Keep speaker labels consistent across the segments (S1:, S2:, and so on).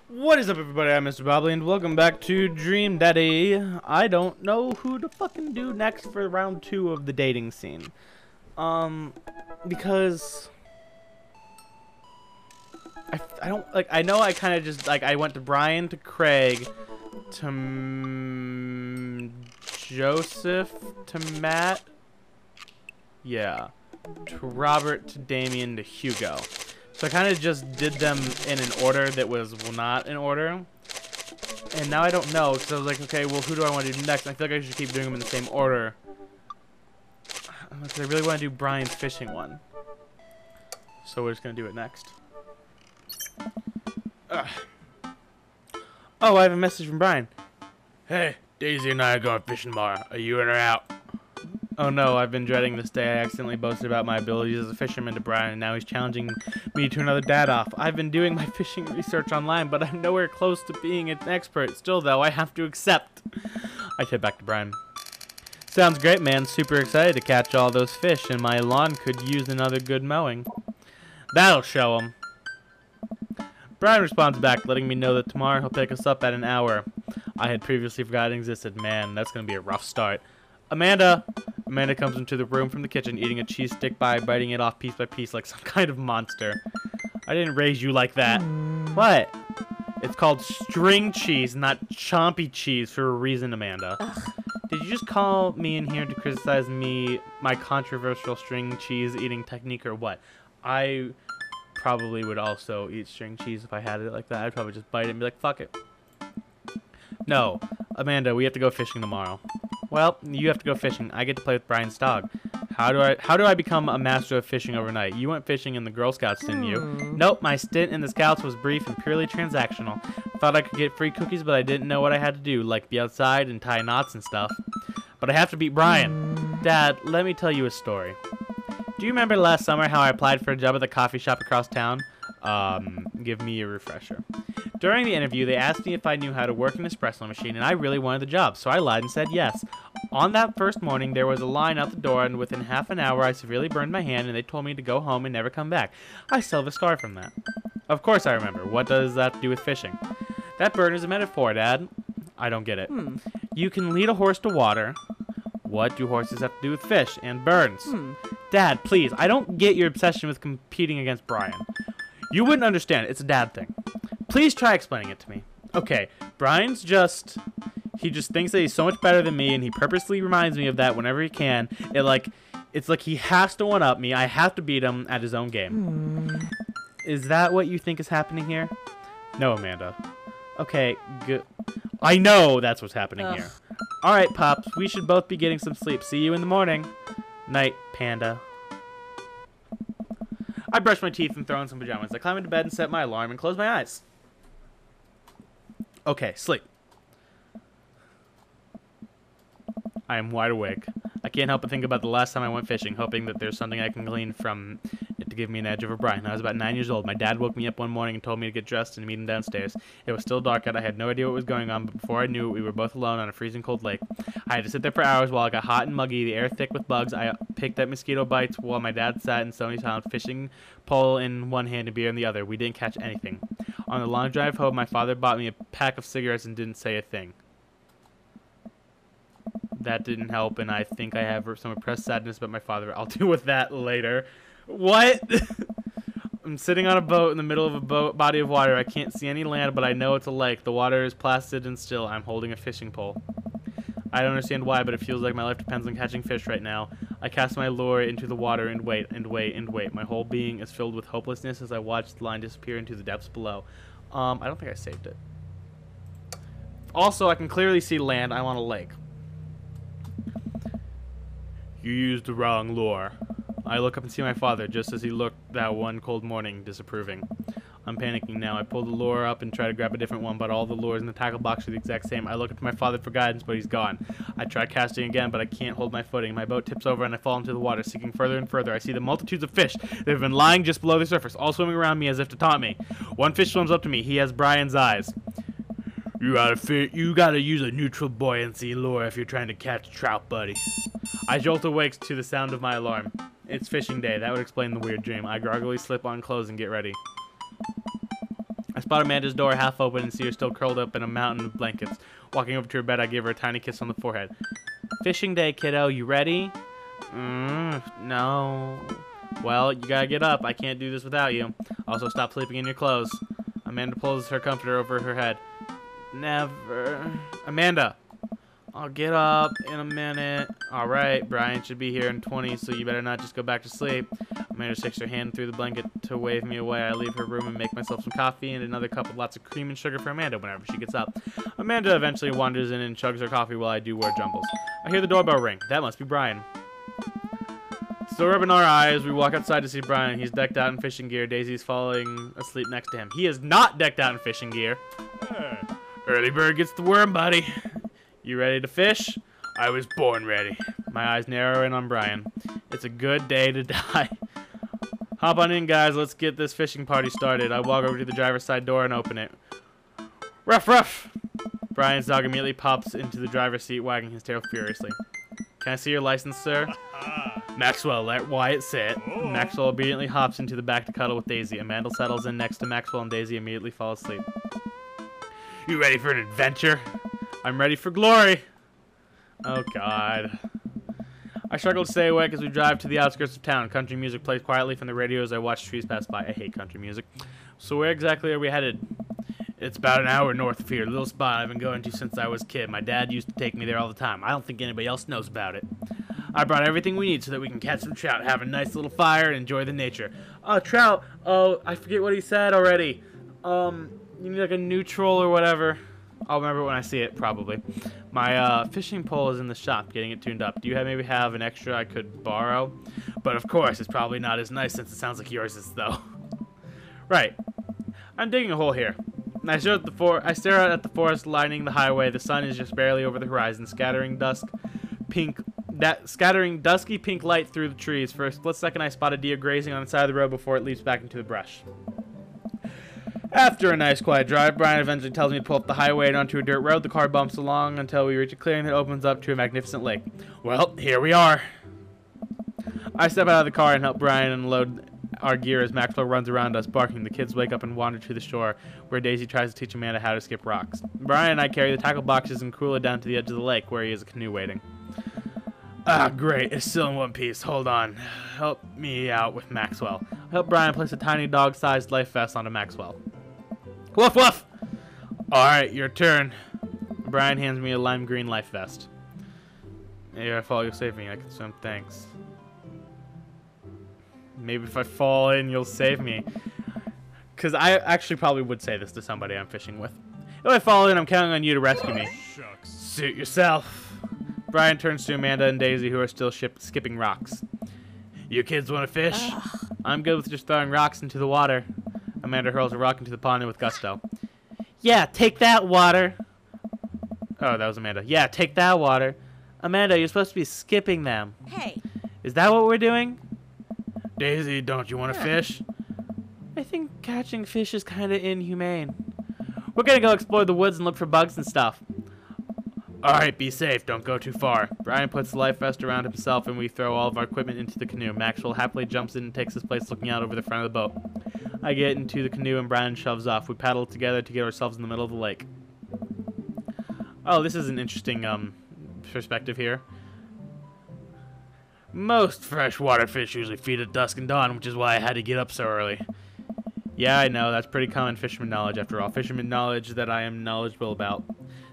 S1: What is up, everybody? I'm Mr. Bobbly, and welcome back to Dream Daddy. I don't know who to fucking do next for round 2 of the dating scene. Because I don't, like, I know I kind of just, like, I went to Brian, to Craig, to Joseph, to Matt, yeah, to Robert, to Damien, to Hugo. So I kind of just did them in an order that was not in order. And now I don't know, because I was like, okay, well, who do I want to do next? And I feel like I should keep doing them in the same order. Because I really want to do Brian's fishing one. So we're just going to do it next. Oh, I have a message from Brian. Hey, Daisy and I are going fishing tomorrow. Are you in or out? Oh no, I've been dreading this day. I accidentally boasted about my abilities as a fisherman to Brian, and now he's challenging me to another dad-off. I've been doing my fishing research online, but I'm nowhere close to being an expert. Still, though, I have to accept. I head back to Brian. Sounds great, man. Super excited to catch all those fish, and my lawn could use another good mowing. That'll show him. Brian responds back, letting me know that tomorrow he'll pick us up at an hour I had previously forgotten existed. Man, that's going to be a rough start. Amanda comes into the room from the kitchen, eating a cheese stick by biting it off piece by piece like some kind of monster. I didn't raise you like that. What? It's called string cheese, not chompy cheese, for a reason, Amanda.
S2: Ugh.
S1: Did you just call me in here to criticize my controversial string cheese eating technique, or what? I probably would also eat string cheese if I had it like that. I'd probably just bite it and be like, fuck it. No, Amanda, we have to go fishing tomorrow. Well, you have to go fishing. I get to play with Brian's dog. How do I become a master of fishing overnight? You went fishing in the Girl Scouts, didn't you? Nope, my stint in the Scouts was brief and purely transactional. Thought I could get free cookies, but I didn't know what I had to do, like be outside and tie knots and stuff. But I have to beat Brian. Dad, let me tell you a story. Do you remember last summer how I applied for a job at the coffee shop across town? Give me a refresher. During the interview, they asked me if I knew how to work an espresso machine, and I really wanted the job, so I lied and said yes. On that first morning, there was a line out the door, and within half an hour, I severely burned my hand, and they told me to go home and never come back. I still have a scar from that. Of course I remember. What does that have to do with fishing? That burn is a metaphor, Dad. I don't get it. You can lead a horse to water. What do horses have to do with fish and burns? Dad, please, I don't get your obsession with competing against Brian. You wouldn't understand. It's a dad thing. Please try explaining it to me. Okay, Brian's he just thinks that he's so much better than me, and he purposely reminds me of that whenever he can. It's like he has to one-up me. I have to beat him at his own game. Is that what you think is happening here? No, Amanda. Okay, good. I know that's what's happening here. All right, Pops, we should both be getting some sleep. See you in the morning. Night, Panda. I brush my teeth and throw on some pajamas. I climb into bed and set my alarm and close my eyes. Okay, sleep. I am wide awake. I can't help but think about the last time I went fishing, hoping that there's something I can glean from it to give me an edge over Brian. I was about 9 years old. My dad woke me up one morning and told me to get dressed and meet him downstairs. It was still dark out. I had no idea what was going on, but before I knew it, we were both alone on a freezing cold lake. I had to sit there for hours while it got hot and muggy, the air thick with bugs. I picked at mosquito bites while my dad sat in stony silence, fishing pole in one hand and beer in the other. We didn't catch anything. On the long drive home, my father bought me a pack of cigarettes and didn't say a thing. That didn't help, and I think I have some repressed sadness about my father. I'll deal with that later. What? I'm sitting on a boat in the middle of a body of water. I can't see any land, but I know it's a lake. The water is placid and still. I'm holding a fishing pole. I don't understand why, but it feels like my life depends on catching fish right now. I cast my lure into the water and wait and wait and wait. My whole being is filled with hopelessness as I watch the line disappear into the depths below. I don't think I saved it. Also, I can clearly see land. I'm on a lake. You used the wrong lure. I look up and see my father, just as he looked that one cold morning, disapproving. I'm panicking now. I pull the lure up and try to grab a different one, but all the lures in the tackle box are the exact same. I look up to my father for guidance, but he's gone. I try casting again, but I can't hold my footing. My boat tips over and I fall into the water, sinking further and further. I see the multitudes of fish that have been lying just below the surface, all swimming around me as if to taunt me. One fish swims up to me. He has Brian's eyes. You gotta use a neutral buoyancy lure if you're trying to catch trout, buddy. I jolt awake to the sound of my alarm. It's fishing day. That would explain the weird dream. I groggily slip on clothes and get ready. I spot Amanda's door half open and see her still curled up in a mountain of blankets. Walking over to her bed, I give her a tiny kiss on the forehead. Fishing day, kiddo. You ready? No. Well, you gotta get up. I can't do this without you. Also, stop sleeping in your clothes. Amanda pulls her comforter over her head. Never. Amanda! I'll get up in a minute. Alright, Brian should be here in 20, so you better not just go back to sleep. Amanda sticks her hand through the blanket to wave me away. I leave her room and make myself some coffee and another cup with lots of cream and sugar for Amanda whenever she gets up. Amanda eventually wanders in and chugs her coffee while I do word jumbles. I hear the doorbell ring. That must be Brian. Still rubbing our eyes, we walk outside to see Brian. He's decked out in fishing gear. Daisy's falling asleep next to him. He is not decked out in fishing gear. Early bird gets the worm, buddy. You ready to fish? I was born ready. My eyes narrow in on Brian. It's a good day to die. Hop on in, guys. Let's get this fishing party started. I walk over to the driver's side door and open it. Ruff, ruff! Brian's dog immediately pops into the driver's seat, wagging his tail furiously. Can I see your license, sir? Maxwell, let Wyatt sit. Maxwell obediently hops into the back to cuddle with Daisy. Amanda settles in next to Maxwell, and Daisy immediately falls asleep. You ready for an adventure? I'm ready for glory. Oh, God. I struggle to stay awake as we drive to the outskirts of town. Country music plays quietly from the radio as I watch trees pass by. I hate country music. So where exactly are we headed? It's about an hour north of here. A little spot I've been going to since I was a kid. My dad used to take me there all the time. I don't think anybody else knows about it. I brought everything we need so that we can catch some trout, have a nice little fire, and enjoy the nature. Trout. Oh, I forget what he said already. You need like a neutral or whatever. I'll remember when I see it, probably. My fishing pole is in the shop, getting it tuned up. Do you maybe have an extra I could borrow? But of course, it's probably not as nice since it sounds like yours is, though. Right. I'm digging a hole here. I stare out at the forest lining the highway. The sun is just barely over the horizon, scattering dusky pink light through the trees. For a split second, I spot a deer grazing on the side of the road before it leaps back into the brush. After a nice quiet drive, Brian eventually tells me to pull up the highway and onto a dirt road. The car bumps along until we reach a clearing that opens up to a magnificent lake. Well, here we are. I step out of the car and help Brian unload our gear as Maxwell runs around us, barking. The kids wake up and wander to the shore, where Daisy tries to teach Amanda how to skip rocks. Brian and I carry the tackle boxes and Cruella down to the edge of the lake, where he has a canoe waiting. Ah, great. It's still in one piece. Hold on. Help me out with Maxwell. I help Brian place a tiny dog-sized life vest onto Maxwell. Woof, woof! Alright, your turn. Brian hands me a lime green life vest. Maybe if I fall, you'll save me. I can swim. Thanks. Maybe if I fall in, you'll save me. Because I actually probably would say this to somebody I'm fishing with. If I fall in, I'm counting on you to rescue me.
S2: Shucks.
S1: Suit yourself. Brian turns to Amanda and Daisy, who are still skipping rocks. You kids want to fish? I'm good with just throwing rocks into the water. Amanda hurls a rock into the pond with gusto. Yeah, take that, water. Oh, that was Amanda. Yeah, take that, water. Amanda, you're supposed to be skipping them.
S3: Hey.
S1: Is that what we're doing? Daisy, don't you want to fish? I think catching fish is kind of inhumane. We're going to go explore the woods and look for bugs and stuff. Alright, be safe. Don't go too far. Brian puts the life vest around himself and we throw all of our equipment into the canoe. Maxwell happily jumps in and takes his place looking out over the front of the boat. I get into the canoe and Brian shoves off. We paddle together to get ourselves in the middle of the lake. Oh, this is an interesting perspective here. Most freshwater fish usually feed at dusk and dawn, which is why I had to get up so early. Yeah, I know. That's pretty common fisherman knowledge, after all. Fisherman knowledge that I am knowledgeable about.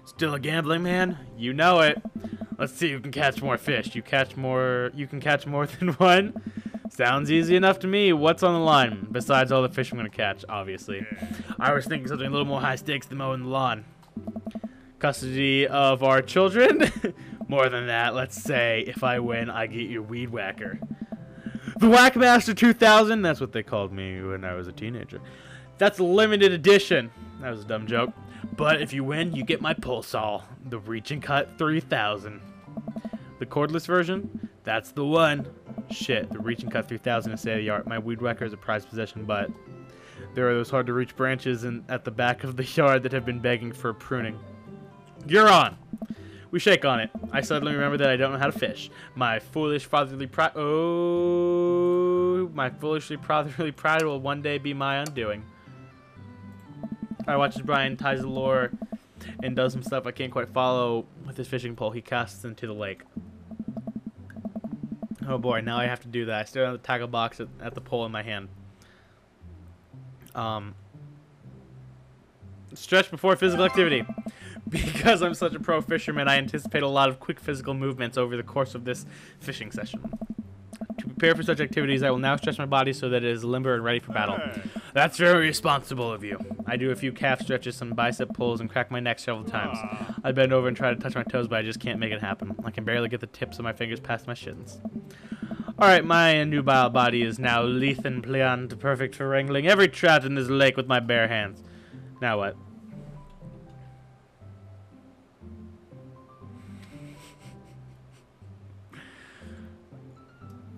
S1: Still a gambling man? You know it. Let's see who can catch more fish. You can catch more than one? Sounds easy enough to me. What's on the line? Besides all the fish I'm going to catch, obviously. I was thinking something a little more high stakes than mowing the lawn. Custody of our children? More than that, let's say, if I win, I get your weed whacker. The Whackmaster 2000? That's what they called me when I was a teenager. That's a limited edition. That was a dumb joke. But if you win, you get my pull saw, the Reach and Cut 3000. The cordless version? That's the one. Shit, the Reach and Cut 3000 is state of the art. My weed whacker is a prized possession, but there are those hard to reach branches at the back of the yard that have been begging for pruning. You're on. We shake on it. I suddenly remember that I don't know how to fish. My foolishly fatherly pride will one day be my undoing. I watch as Brian ties the lure and does some stuff I can't quite follow with his fishing pole. He casts into the lake. Oh boy, now I have to do that. I stare at the tackle box at the pole in my hand. Stretch before physical activity. Because I'm such a pro fisherman, I anticipate a lot of quick physical movements over the course of this fishing session. To prepare for such activities, I will now stretch my body so that it is limber and ready for battle. That's very responsible of you. I do a few calf stretches, some bicep pulls, and crack my neck several times. I bend over and try to touch my toes, but I just can't make it happen. I can barely get the tips of my fingers past my shins. Alright, my nubile body is now lithe and pliant, perfect for wrangling every trout in this lake with my bare hands. Now what?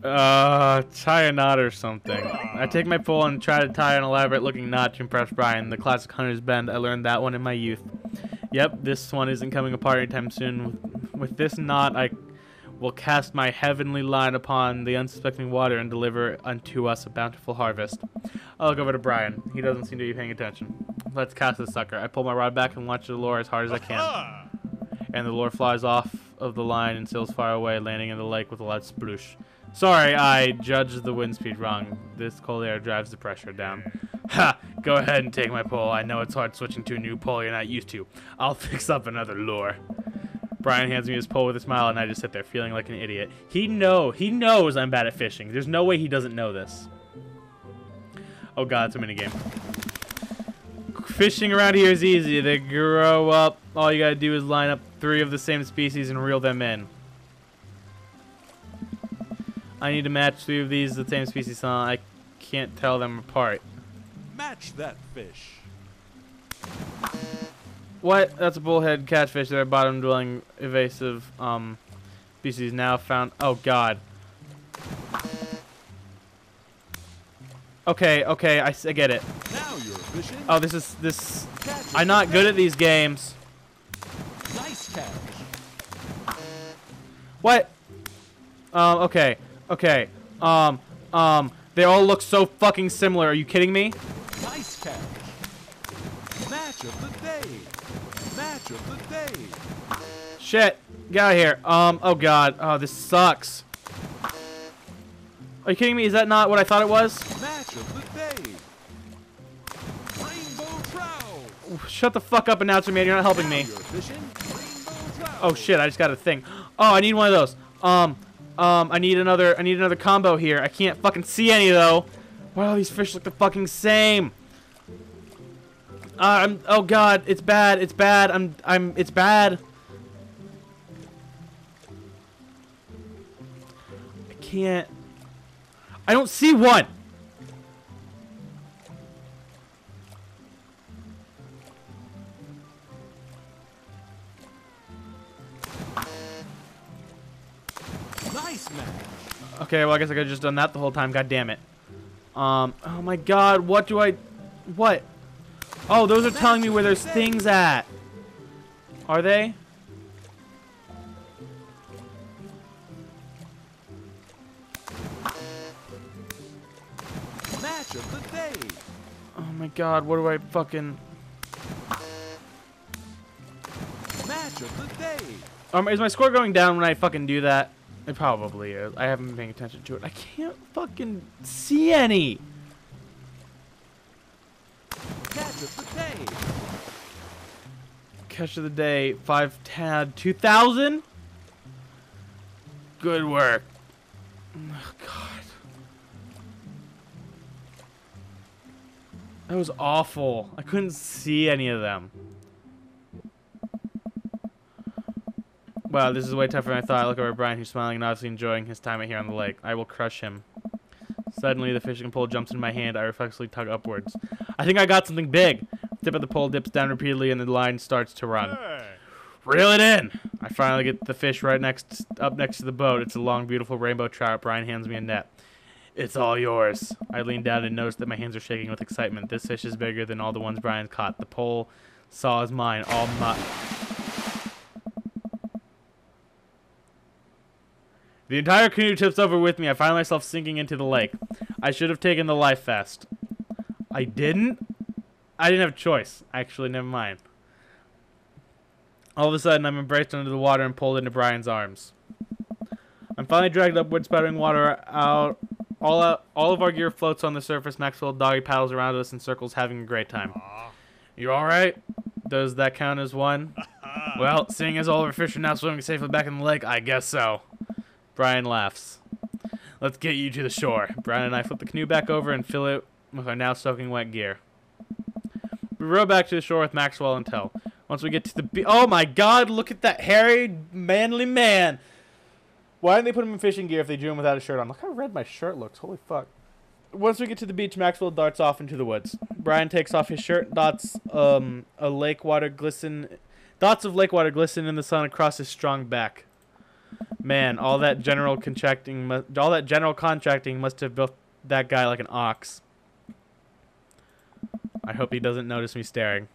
S1: Tie a knot or something. I take my pole and try to tie an elaborate looking knot to impress Brian. The classic hunter's bend. I learned that one in my youth. Yep, this one isn't coming apart anytime soon. With this knot, I will cast my heavenly line upon the unsuspecting water and deliver unto us a bountiful harvest. I'll look over to Brian. He doesn't seem to be paying attention. Let's cast this sucker. I pull my rod back and launch the lure as hard as I can. And the lure flies off of the line and sails far away, landing in the lake with a loud sploosh. Sorry, I judged the wind speed wrong. This cold air drives the pressure down. Ha! Go ahead and take my pole. I know it's hard switching to a new pole you're not used to. I'll fix up another lure. Brian hands me his pole with a smile, and I just sit there feeling like an idiot. He knows I'm bad at fishing. There's no way he doesn't know this. Oh god, it's a minigame. Fishing around here is easy. They grow up. All you gotta do is line up 3 of the same species and reel them in. I need to match 3 of these the same species, huh? I can't tell them apart.
S2: Match that fish.
S1: What? That's a bullhead catfish. They're a bottom-dwelling evasive species now found. Oh god. Okay, I get it.
S2: Now you're fishing.
S1: Oh, this. I'm not good at these games.
S2: Nice catch.
S1: What? Okay. They all look so fucking similar. Are you kidding me?
S2: Nice catch. Match of the day. Match of the day.
S1: Shit. Get out of here. Oh god. Oh, this sucks. Are you kidding me? Is that not what I thought it was?
S2: Match of the day. Rainbow trout.
S1: Shut the fuck up, announcer man. You're not helping me.
S2: Now you're fishing. Rainbow trout.
S1: Oh shit, I just got a thing. Oh, I need one of those. I need another combo here. I can't fucking see any though. Why do all these fish look the fucking same? Oh god, it's bad. It's bad. It's bad. I can't. I don't see one.
S2: Nice match.
S1: Okay, well I guess I could have just done that the whole time. God damn it. Oh my god, what? Oh, those are telling me where there's things at. Are they?
S2: Match of the day.
S1: Oh my god, what do I fucking...
S2: Match of the day.
S1: Is my score going down when I fucking do that? It probably is. I haven't been paying attention to it. I can't fucking see any.
S2: Catch of the day.
S1: Catch of the day, 5 tad 2,000. Good work. Oh god. That was awful. I couldn't see any of them. Wow, this is way tougher than I thought. I look over at Brian, who's smiling and obviously enjoying his time out here on the lake. I will crush him. Suddenly, the fishing pole jumps in my hand. I reflexively tug upwards. I think I got something big. Tip of the pole dips down repeatedly, and the line starts to run.
S2: Hey.
S1: Reel it in! I finally get the fish right up next to the boat. It's a long, beautiful rainbow trout. Brian hands me a net. It's all yours. I lean down and notice that my hands are shaking with excitement. This fish is bigger than all the ones Brian caught. The pole saw is mine. All my... The entire canoe tips over with me. I find myself sinking into the lake. I should have taken the life vest. I didn't? I didn't have a choice. Actually, never mind. All of a sudden, I'm embraced under the water and pulled into Brian's arms. I'm finally dragged upward, spouting water out. All of our gear floats on the surface. Maxwell doggy paddles around us in circles, having a great time. You all right? Does that count as one? Well, seeing as all of our fish are now swimming safely back in the lake, I guess so. Brian laughs. Let's get you to the shore. Brian and I flip the canoe back over and fill it with our now soaking wet gear. We row back to the shore with Maxwell and tow. Once we get to the beach... Oh my god, look at that hairy, manly man! Why didn't they put him in fishing gear if they drew him without a shirt on? Look how red my shirt looks. Holy fuck. Once we get to the beach, Maxwell darts off into the woods. Brian takes off his shirt. Dots of lake water glisten in the sun across his strong back. Man, all that general contracting must have built that guy like an ox. I hope he doesn't notice me staring.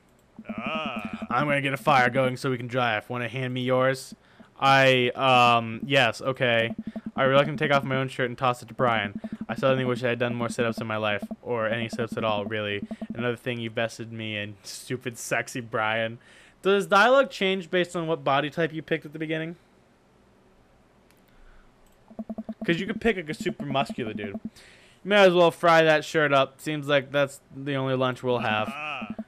S1: I'm gonna get a fire going so we can drive. Want to hand me yours? Yes, okay. I reluctantly take off my own shirt and toss it to Brian. I suddenly wish I had done more sit-ups in my life. Or any sit-ups at all, really. Another thing you bested me in, stupid, sexy Brian. Does dialogue change based on what body type you picked at the beginning? Because you could pick like a super muscular dude. You may as well fry that shirt up. Seems like that's the only lunch we'll have.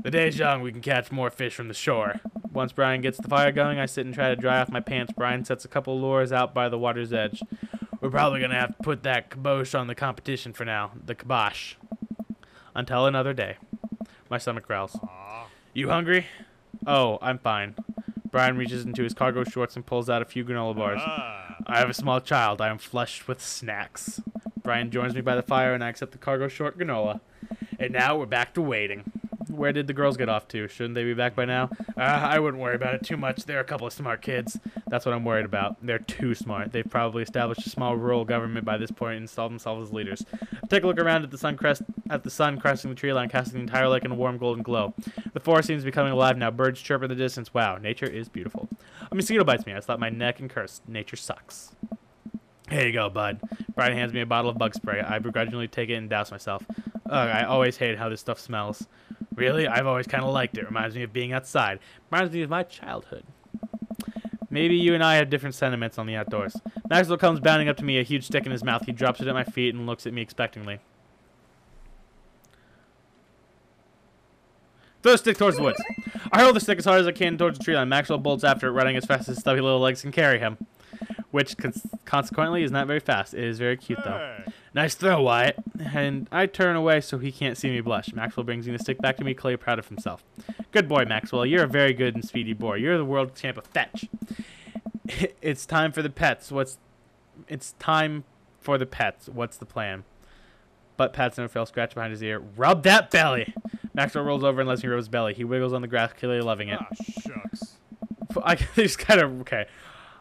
S1: The day's young, we can catch more fish from the shore. Once Brian gets the fire going, I sit and try to dry off my pants. Brian sets a couple lures out by the water's edge. We're probably going to have to put that kibosh on the competition for now. The kibosh. Until another day. My stomach growls. You hungry? Oh, I'm fine. Brian reaches into his cargo shorts and pulls out a few granola bars. I have a small child. I am flushed with snacks. Brian joins me by the fire and I accept the cargo short granola. And now we're back to waiting. Where did the girls get off to? Shouldn't they be back by now? I wouldn't worry about it too much. They're a couple of smart kids. That's what I'm worried about. They're too smart. They've probably established a small rural government by this point and installed themselves as leaders. Take a look around at the sun cresting the tree line, casting the entire lake in a warm golden glow. The forest seems becoming alive now. Birds chirp in the distance. Wow, nature is beautiful. A mosquito bites me. I slap my neck and curse. Nature sucks. Here you go, bud. Brian hands me a bottle of bug spray. I begrudgingly take it and douse myself. Ugh, I always hated how this stuff smells. Really? I've always kind of liked it. Reminds me of being outside. Reminds me of my childhood. Maybe you and I have different sentiments on the outdoors. Maxwell comes bounding up to me, a huge stick in his mouth. He drops it at my feet and looks at me expectantly. Throw the stick towards the woods. I hurl the stick as hard as I can towards the tree line. Maxwell bolts after it, running as fast as his stubby little legs can carry him. Which, consequently, is not very fast. It is very cute, though. Nice throw, Wyatt. And I turn away so he can't see me blush. Maxwell brings the stick back to me, clearly proud of himself. Good boy, Maxwell. You're a very good and speedy boy. You're the world champ of fetch. It's time for the pets. What's the plan? Butt pats never fail. Scratch behind his ear. Rub that belly. Maxwell rolls over and lets me rub his belly. He wiggles on the grass, clearly loving it.
S2: Shucks.
S1: I just kind of okay.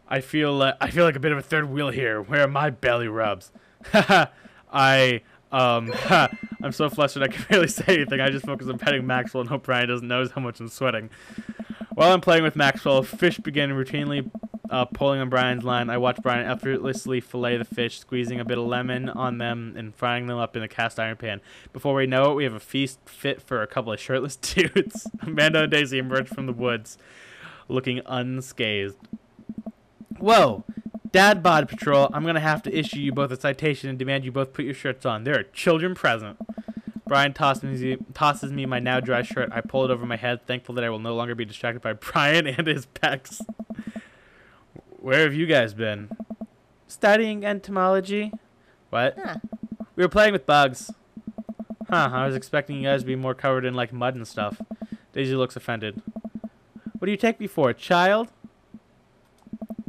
S1: I feel like a bit of a third wheel here. Where are my belly rubs? I'm so flustered I can't really say anything. I just focus on petting Maxwell and hope Brian doesn't notice how much I'm sweating. While I'm playing with Maxwell, fish begin routinely pulling on Brian's line. I watch Brian effortlessly fillet the fish, squeezing a bit of lemon on them and frying them up in a cast iron pan. Before we know it, we have a feast fit for a couple of shirtless dudes. Amanda and Daisy emerge from the woods, looking unscathed. Whoa! Dad Bod Patrol, I'm going to have to issue you both a citation and demand you both put your shirts on. There are children present. Brian tosses me my now dry shirt. I pull it over my head, thankful that I will no longer be distracted by Brian and his pecs. Where have you guys been? Studying entomology. What? Huh. We were playing with bugs. Huh, I was expecting you guys to be more covered in like mud and stuff. Daisy looks offended. What do you take me for, a child?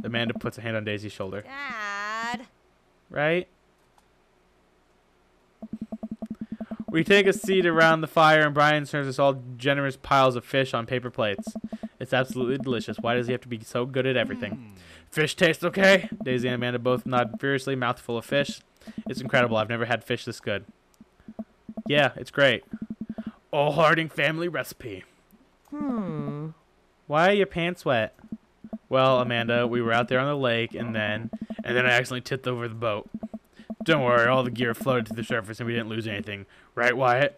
S1: Amanda puts a hand on Daisy's shoulder.
S3: Dad.
S1: Right? We take a seat around the fire and Brian serves us all generous piles of fish on paper plates. It's absolutely delicious. Why does he have to be so good at everything? Fish tastes okay? Daisy and Amanda both nod furiously, mouthful of fish. It's incredible. I've never had fish this good. Yeah, it's great. Old Harding family recipe. Why are your pants wet? Well, Amanda, we were out there on the lake, and then I accidentally tipped over the boat. Don't worry, all the gear floated to the surface, and we didn't lose anything. Right, Wyatt?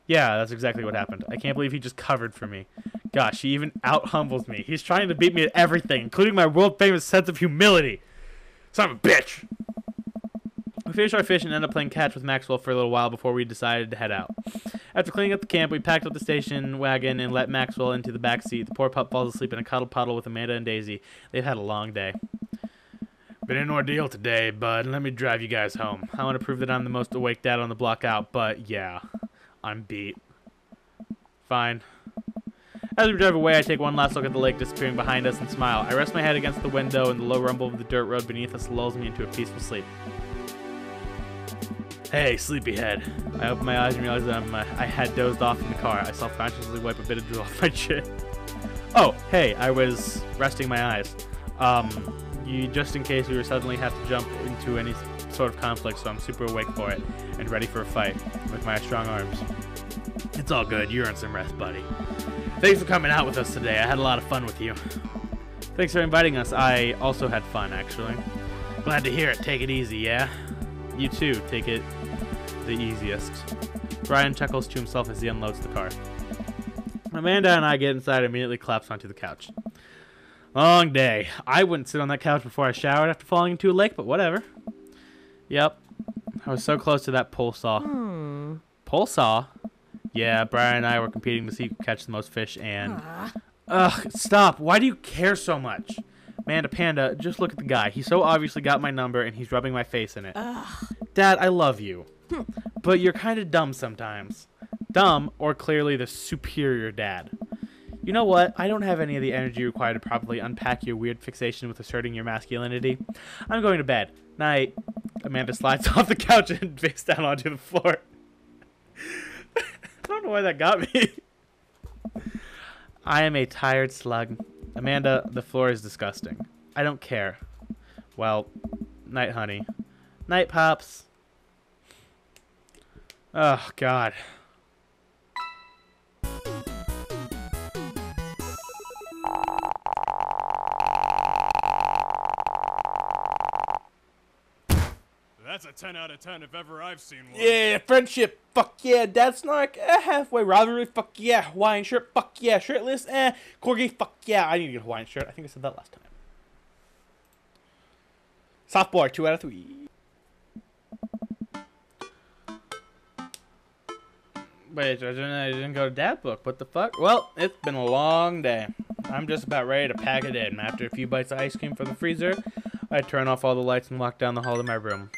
S1: Yeah, that's exactly what happened. I can't believe he just covered for me. Gosh, he even out-humbles me. He's trying to beat me at everything, including my world-famous sense of humility. Son of a bitch! We finished our fish and ended up playing catch with Maxwell for a little while before we decided to head out. After cleaning up the camp, we packed up the station wagon and let Maxwell into the back seat. The poor pup falls asleep in a cuddle puddle with Amanda and Daisy. They've had a long day. Been an ordeal today, bud. Let me drive you guys home. I want to prove that I'm the most awake dad on the block out, but yeah, I'm beat. Fine. As we drive away, I take one last look at the lake disappearing behind us and smile. I rest my head against the window, and the low rumble of the dirt road beneath us lulls me into a peaceful sleep. Hey, sleepyhead. I opened my eyes and realized that I had dozed off in the car. I self-consciously wipe a bit of drool off my chin. Oh, hey, I was resting my eyes. Just in case we would suddenly have to jump into any sort of conflict, so I'm super awake for it and ready for a fight with my strong arms. It's all good. You earned some rest, buddy. Thanks for coming out with us today. I had a lot of fun with you. Thanks for inviting us. I also had fun, actually. Glad to hear it. Take it easy, yeah? You too. Take it the easiest. Brian chuckles to himself as he unloads the car. Amanda and I get inside and immediately collapse onto the couch. Long day. I wouldn't sit on that couch before I showered after falling into a lake, but whatever. Yep. I was so close to that pole saw. Pole saw? Yeah, Brian and I were competing to see who could catch the most fish and... Ugh, stop. Why do you care so much? Amanda Panda, just look at the guy. He so obviously got my number and he's rubbing my face in it. Dad, I love you. But you're kind of dumb sometimes. Dumb, or clearly the superior dad. You know what? I don't have any of the energy required to properly unpack your weird fixation with asserting your masculinity. I'm going to bed. Night. Amanda slides off the couch and face down onto the floor. I don't know why that got me. I am a tired slug. Amanda, the floor is disgusting. I don't care. Well, night, honey. Night, Pops. Oh, God.
S2: That's a 10 out of 10 if ever I've seen one.
S1: Yeah, friendship. Fuck yeah. Dad snark. Halfway. Rivalry. Fuck yeah. Hawaiian shirt. Fuck yeah. Shirtless. Corgi. Fuck yeah. I need to get a Hawaiian shirt. I think I said that last time. Sophomore. 2 out of 3. Wait, I didn't go to dad book. What the fuck? Well, it's been a long day. I'm just about ready to pack it in. After a few bites of ice cream from the freezer, I turn off all the lights and walk down the hall to my room.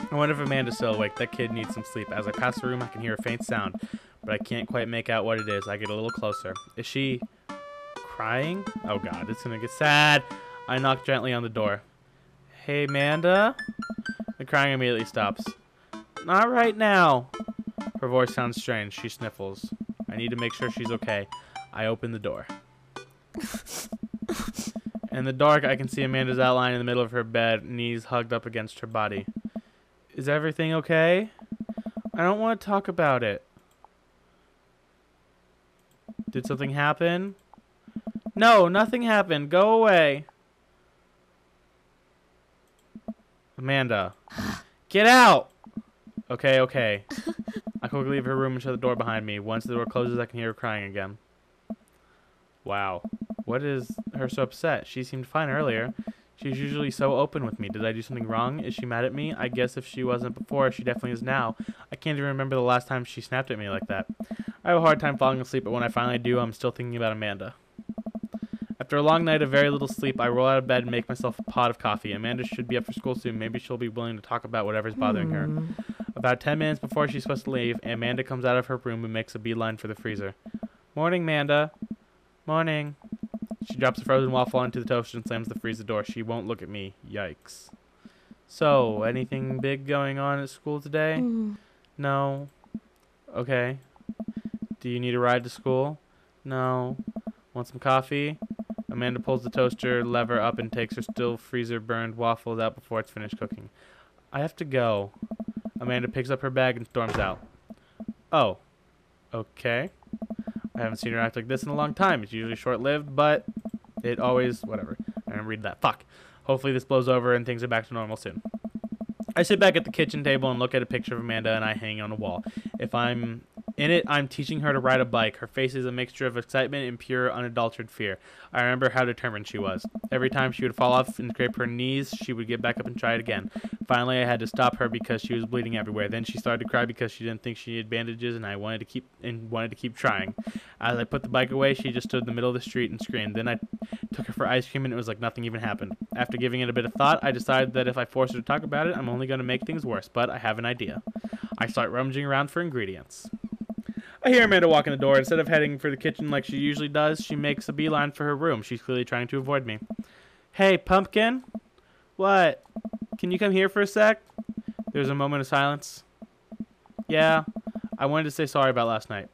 S1: I wonder if Amanda's still awake. That kid needs some sleep. As I pass the room, I can hear a faint sound, but I can't quite make out what it is. I get a little closer. Is she crying? Oh God, it's gonna get sad. I knock gently on the door. Hey, Amanda? The crying immediately stops. Not right now. Her voice sounds strange. She sniffles. I need to make sure she's okay. I open the door. In the dark, I can see Amanda's outline in the middle of her bed, knees hugged up against her body. Is everything okay? I don't want to talk about it. Did something happen? No, nothing happened. Go away. Amanda. Get out! Okay, okay. I quickly leave her room and shut the door behind me. Once the door closes, I can hear her crying again. Wow. What is her so upset? She seemed fine earlier. She's usually so open with me. Did I do something wrong? Is she mad at me? I guess if she wasn't before, she definitely is now. I can't even remember the last time she snapped at me like that. I have a hard time falling asleep, but when I finally do, I'm still thinking about Amanda. After a long night of very little sleep, I roll out of bed and make myself a pot of coffee. Amanda should be up for school soon. Maybe she'll be willing to talk about whatever's bothering her. About 10 minutes before she's supposed to leave, Amanda comes out of her room and makes a beeline for the freezer. Morning, Amanda. Morning. She drops a frozen waffle onto the toaster and slams the freezer door. She won't look at me. Yikes. So, anything big going on at school today? No. Okay. Do you need a ride to school? No. Want some coffee? Amanda pulls the toaster lever up and takes her still freezer burned waffles out before it's finished cooking. I have to go. Amanda picks up her bag and storms out. Oh. Okay. I haven't seen her act like this in a long time. It's usually short-lived, but it always... Whatever. I didn't read that. Fuck. Hopefully this blows over and things are back to normal soon. I sit back at the kitchen table and look at a picture of Amanda and I hanging on the wall. If I'm in it, I'm teaching her to ride a bike. Her face is a mixture of excitement and pure, unadulterated fear. I remember how determined she was. Every time she would fall off and scrape her knees, she would get back up and try it again. Finally, I had to stop her because she was bleeding everywhere. Then she started to cry because she didn't think she needed bandages, and I wanted to keep trying. As I put the bike away, she just stood in the middle of the street and screamed. Then I took her for ice cream, and it was like nothing even happened. After giving it a bit of thought, I decided that if I force her to talk about it, I'm only going to make things worse. But I have an idea. I start rummaging around for ingredients. I hear Amanda walk in the door. Instead of heading for the kitchen like she usually does, she makes a beeline for her room. She's clearly trying to avoid me. Hey, Pumpkin? What? Can you come here for a sec? There's a moment of silence. Yeah, I wanted to say sorry about last night.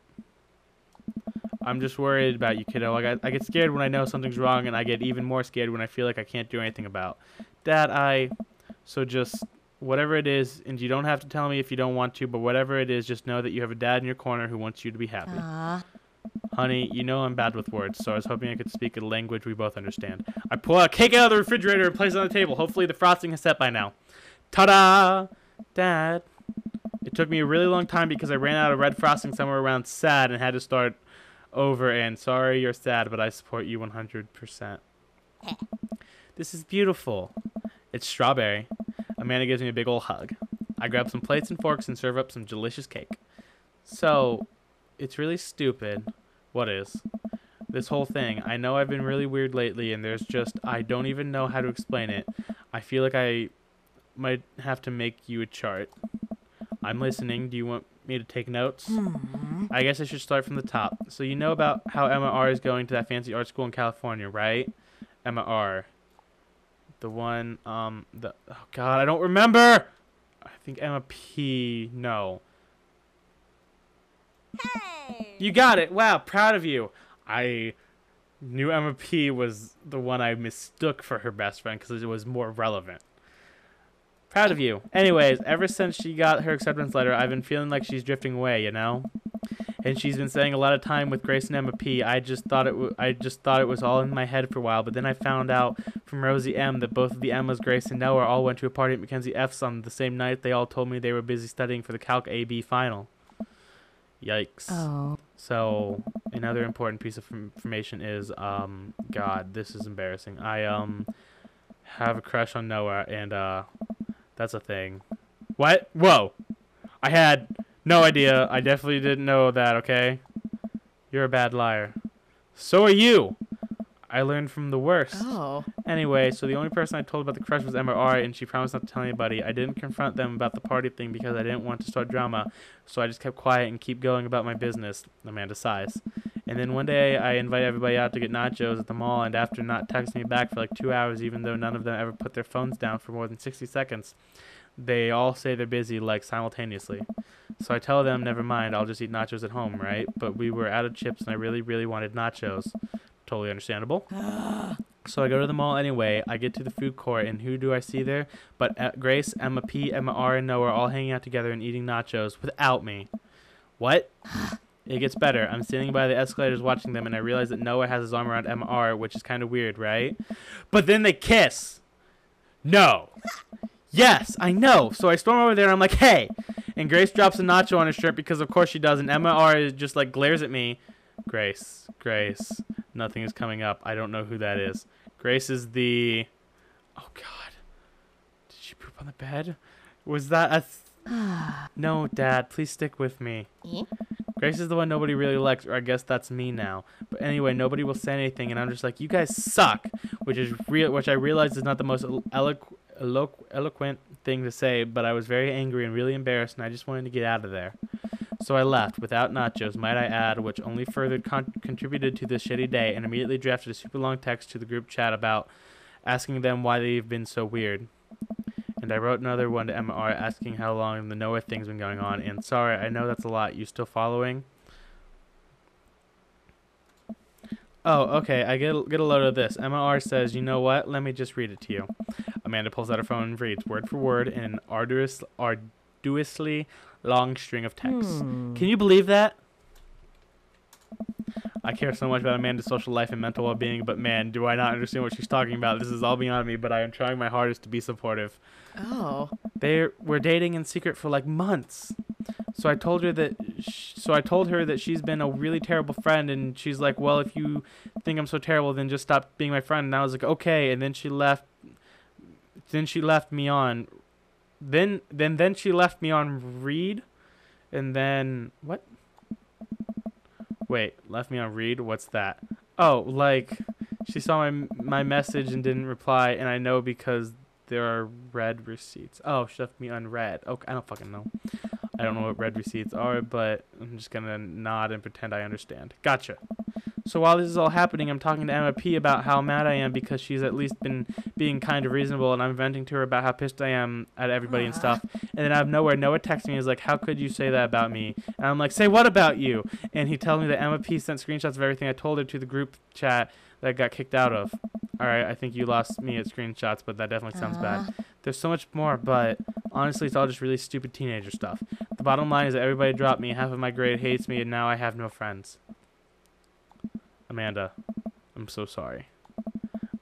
S1: I'm just worried about you, kiddo. I get scared when I know something's wrong, and I get even more scared when I feel like I can't do anything about. Dad, So just, whatever it is, and you don't have to tell me if you don't want to, but whatever it is, just know that you have a dad in your corner who wants you to be happy. Honey, you know I'm bad with words, so I was hoping I could speak a language we both understand. I pull a cake out of the refrigerator and place it on the table. Hopefully the frosting has set by now. Ta-da! Dad. It took me a really long time because I ran out of red frosting somewhere around sad and had to start over, and sorry you're sad, but I support you 100%. This is beautiful. It's strawberry. Amanda gives me a big old hug. I grab some plates and forks and serve up some delicious cake. So, it's really stupid. What is? This whole thing. I know I've been really weird lately, and I don't even know how to explain it. I feel like I might have to make you a chart. I'm listening. Do you want me to take notes? I guess I should start from the top. So you know about how Emma R. is going to that fancy art school in California, right? Emma R. The one, oh God, I don't remember! I think Emma P. No. Hey! You got it! Wow, proud of you. I knew Emma P. was the one I mistook for her best friend because it was more relevant. Proud of you. Anyways, ever since she got her acceptance letter, I've been feeling like she's drifting away, you know? And she's been spending a lot of time with Grace and Emma P. I just thought it was all in my head for a while, but then I found out from Rosie M. that both of the Emmas, Grace and Noah, all went to a party at Mackenzie F's on the same night. They all told me they were busy studying for the Calc AB final. Yikes. Oh. So, another important piece of information is, God, this is embarrassing. I, have a crush on Noah, and, that's a thing. What? Whoa. I had no idea. I definitely didn't know that, okay? You're a bad liar. So are you. I learned from the worst. Oh. Anyway, so the only person I told about the crush was Emma R, and she promised not to tell anybody. I didn't confront them about the party thing because I didn't want to start drama, so I just kept quiet and keep going about my business. Amanda sighs. And then one day, I invite everybody out to get nachos at the mall, and after not texting me back for like 2 hours, even though none of them ever put their phones down for more than 60 seconds, they all say they're busy, like, simultaneously. So I tell them, never mind, I'll just eat nachos at home, right? But we were out of chips, and I really, really wanted nachos. Totally understandable. So I go to the mall anyway. I get to the food court, and who do I see there? But Grace, Emma P, Emma R, and Noah are all hanging out together and eating nachos without me. What? It gets better. I'm standing by the escalators watching them, and I realize that Noah has his arm around Emma R, which is kind of weird, right? But then they kiss. No. Yes, I know. So I storm over there, and I'm like, hey. And Grace drops a nacho on her shirt because, of course, she does. And Emma R just, like, glares at me. Grace. Nothing is coming up. I don't know who that is. Grace is the... Oh, God. Did she poop on the bed? Was that a... No, Dad. Please stick with me. Grace is the one nobody really likes, or I guess that's me now. But anyway, nobody will say anything, and I'm just like, you guys suck, which I realize is not the most eloquent thing to say, but I was very angry and really embarrassed, and I just wanted to get out of there. So I left, without nachos, might I add, which only further contributed to this shitty day, and immediately drafted a super long text to the group chat about asking them why they've been so weird. And I wrote another one to Emma R asking how long the Noah thing's been going on. And sorry, I know that's a lot. You still following? Oh, okay. I get a load of this. Emma R says, you know what? Let me just read it to you. Amanda pulls out her phone and reads word for word in an arduously long string of texts. Can you believe that? I care so much about Amanda's social life and mental well-being, but man, do I not understand what she's talking about. This is all beyond me, but I am trying my hardest to be supportive. Oh. They were dating in secret for like months. So I told her that she's been a really terrible friend, and she's like, well, if you think I'm so terrible, then just stop being my friend. And I was like, okay. And then she left. Then she left me on. Then she left me on read, and then what? Wait, left me on read. What's that? Oh, like she saw my message and didn't reply, and I know because there are red receipts. Oh, she left me unread. Okay, I don't fucking know. I don't know what red receipts are, but I'm just gonna nod and pretend I understand. Gotcha. So while this is all happening, I'm talking to Emma P about how mad I am because she's at least been being kind of reasonable, and I'm venting to her about how pissed I am at everybody and stuff. And then out of nowhere, Noah texts me and is like, how could you say that about me? And I'm like, say what about you? And he tells me that Emma P sent screenshots of everything I told her to the group chat that I got kicked out of. Alright, I think you lost me at screenshots, but that definitely sounds bad. There's so much more, but honestly, it's all just really stupid teenager stuff. The bottom line is that everybody dropped me, half of my grade hates me, and now I have no friends. Amanda, I'm so sorry.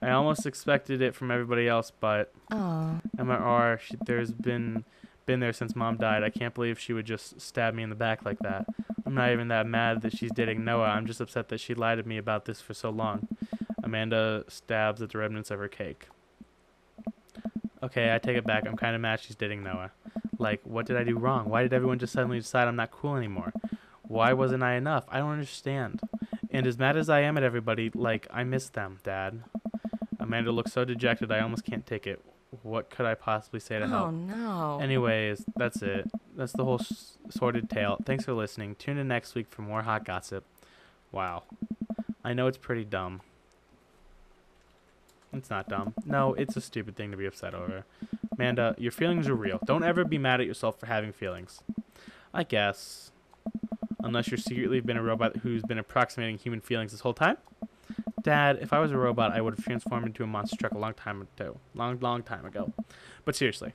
S1: I almost expected it from everybody else, but Emma R, there's been there since Mom died. I can't believe she would just stab me in the back like that. I'm not even that mad that she's dating Noah. I'm just upset that she lied to me about this for so long. Amanda stabs at the remnants of her cake. Okay, I take it back. I'm kind of mad she's dating Noah. Like, what did I do wrong? Why did everyone just suddenly decide I'm not cool anymore? Why wasn't I enough? I don't understand. And as mad as I am at everybody, like, I miss them, Dad. Amanda looks so dejected I almost can't take it. What could I possibly say to help?
S3: Oh, no.
S1: Anyways, that's it. That's the whole sordid tale. Thanks for listening. Tune in next week for more hot gossip. Wow. I know it's pretty dumb. It's not dumb. No, it's a stupid thing to be upset over. Amanda, your feelings are real. Don't ever be mad at yourself for having feelings. I guess. Unless you're secretly been a robot who's been approximating human feelings this whole time. Dad, if I was a robot, I would have transformed into a monster truck a long time ago. Long time ago. But seriously,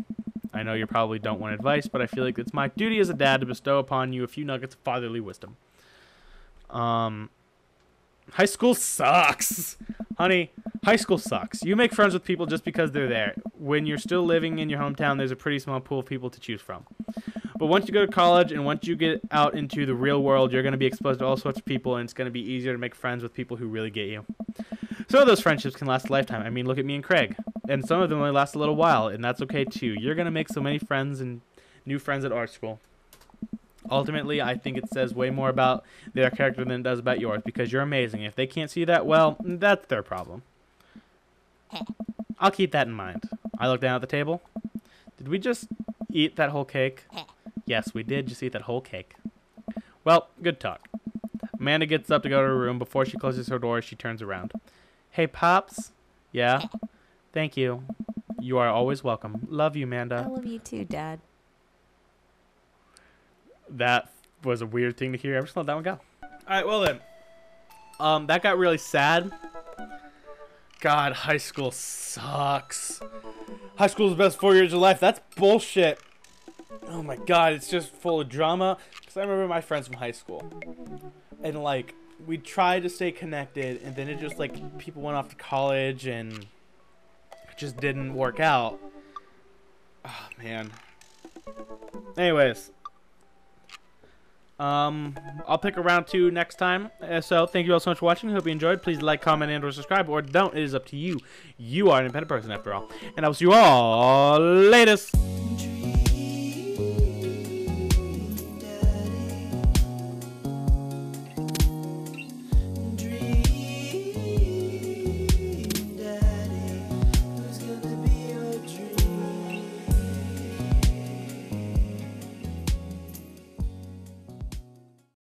S1: I know you probably don't want advice, but I feel like it's my duty as a dad to bestow upon you a few nuggets of fatherly wisdom. High school sucks. Honey, high school sucks. You make friends with people just because they're there. When you're still living in your hometown, there's a pretty small pool of people to choose from. But once you go to college and once you get out into the real world, you're going to be exposed to all sorts of people, and it's going to be easier to make friends with people who really get you. Some of those friendships can last a lifetime. I mean, look at me and Craig. And some of them only last a little while, and that's okay too. You're going to make so many friends and new friends at art school. Ultimately, I think it says way more about their character than it does about yours, because you're amazing. If they can't see that, well, that's their problem. I'll keep that in mind. I look down at the table. Did we just eat that whole cake? Yes, we did just eat that whole cake. Well, good talk. Amanda gets up to go to her room. Before she closes her door, she turns around. Hey, Pops? Yeah? Thank you. You are always welcome. Love you, Amanda.
S3: I love you too, Dad.
S1: That was a weird thing to hear. I'm just gonna let that one go. Alright, well then. That got really sad. God, high school sucks. High school's the best 4 years of life. That's bullshit. Oh my god, it's just full of drama. Because I remember my friends from high school. And like, we tried to stay connected, and then it just like, people went off to college, and it just didn't work out. Oh man. Anyways. I'll pick a round 2 next time. So thank you all so much for watching. Hope you enjoyed. Please like, comment, and/or subscribe, or don't. It is up to you. You are an independent person after all. And I will see you all latest.